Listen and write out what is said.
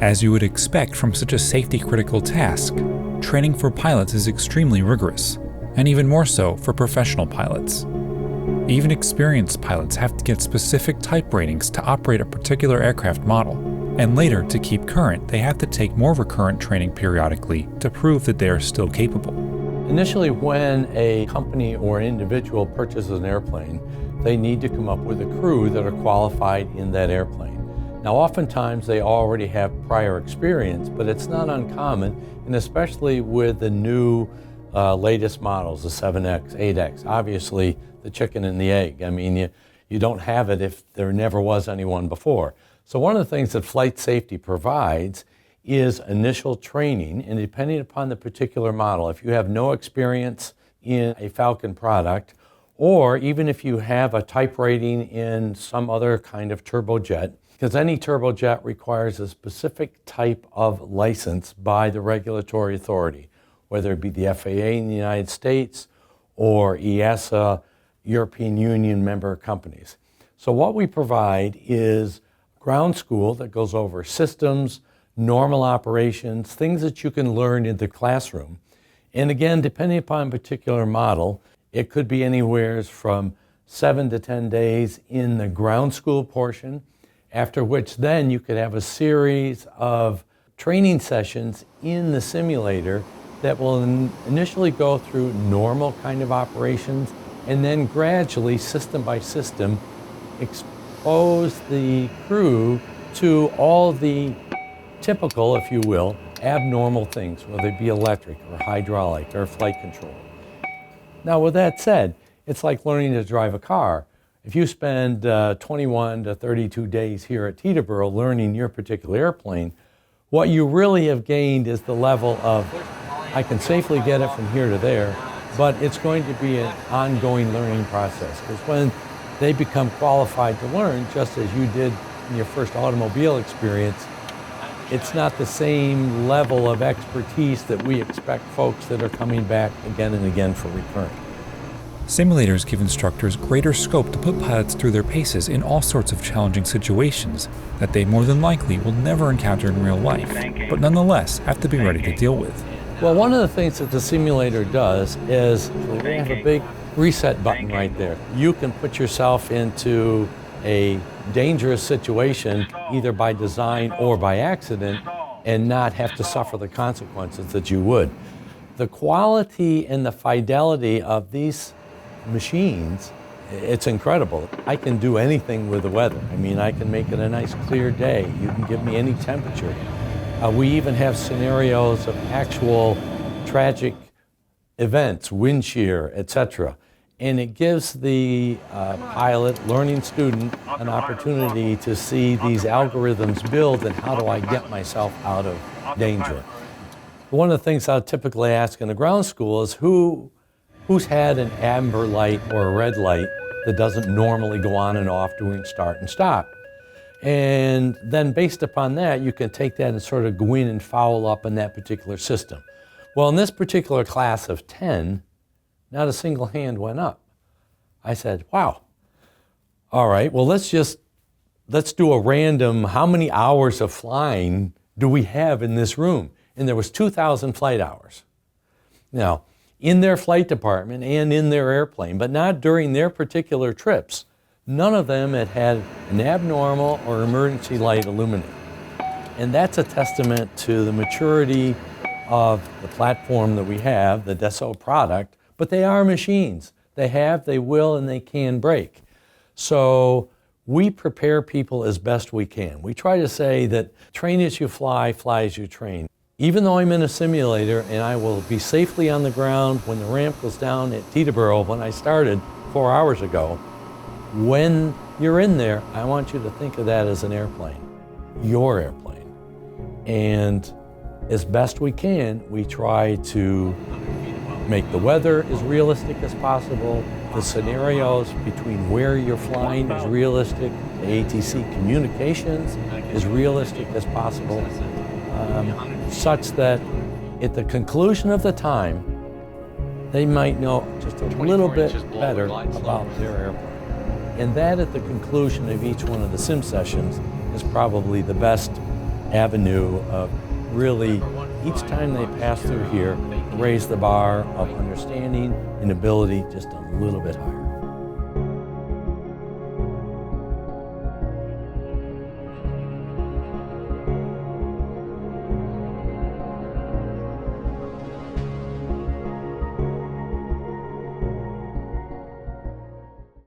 As you would expect from such a safety-critical task, training for pilots is extremely rigorous, and even more so for professional pilots. Even experienced pilots have to get specific type ratings to operate a particular aircraft model, and later, to keep current, they have to take more recurrent training periodically to prove that they are still capable. Initially, when a company or an individual purchases an airplane, they need to come up with a crew that are qualified in that airplane. Now, oftentimes they already have prior experience, but it's not uncommon, and especially with the new latest models, the 7X, 8X, obviously the chicken and the egg. I mean, you don't have it if there never was anyone before. So one of the things that FlightSafety provides is initial training, and depending upon the particular model, if you have no experience in a Falcon product, or even if you have a type rating in some other kind of turbojet, because any turbojet requires a specific type of license by the regulatory authority, whether it be the FAA in the United States or EASA, European Union member companies. So what we provide is ground school that goes over systems, normal operations, things that you can learn in the classroom. And again, depending upon a particular model, it could be anywhere from 7 to 10 days in the ground school portion, after which then you could have a series of training sessions in the simulator that will initially go through normal kind of operations and then gradually, system by system, expose the crew to all the typical, if you will, abnormal things, whether it be electric or hydraulic or flight control. Now, with that said, it's like learning to drive a car. If you spend 21 to 32 days here at Teterboro learning your particular airplane, what you really have gained is the level of, I can safely get it from here to there, but it's going to be an ongoing learning process. Because when they become qualified to learn, just as you did in your first automobile experience, it's not the same level of expertise that we expect folks that are coming back again and again for recurring. Simulators give instructors greater scope to put pilots through their paces in all sorts of challenging situations that they more than likely will never encounter in real life, but nonetheless have to be ready to deal with. Well, one of the things that the simulator does is we have a big reset button right there. You can put yourself into a dangerous situation either by design or by accident and not have to suffer the consequences that you would. The quality and the fidelity of these machines, it's incredible. I can do anything with the weather. I mean, I can make it a nice clear day. You can give me any temperature. We even have scenarios of actual tragic events, wind shear, etc. And it gives the pilot, learning student, an opportunity to see these algorithms build and how do I get myself out of danger. One of the things I'll typically ask in a ground school is who's had an amber light or a red light that doesn't normally go on and off doing start and stop. And then based upon that, you can take that and sort of go in and foul up in that particular system. Well, in this particular class of 10, not a single hand went up. I said, wow, all right, well, let's do a random, how many hours of flying do we have in this room? And there was 2,000 flight hours. Now, in their flight department and in their airplane, but not during their particular trips, none of them had an abnormal or emergency light illuminate. And that's a testament to the maturity of the platform that we have, the Dassault product, but they are machines. They will, and they can break. So we prepare people as best we can. We try to say that train as you fly, fly as you train. Even though I'm in a simulator and I will be safely on the ground when the ramp goes down at Teterboro when I started 4 hours ago, when you're in there, I want you to think of that as an airplane, your airplane. And as best we can, we try to make the weather as realistic as possible, the scenarios between where you're flying is realistic, the ATC communications as realistic as possible, such that at the conclusion of the time, they might know just a little bit better about their airplane. And that at the conclusion of each one of the sim sessions is probably the best avenue of really, each time they pass through here, raise the bar of understanding and ability just a little bit higher.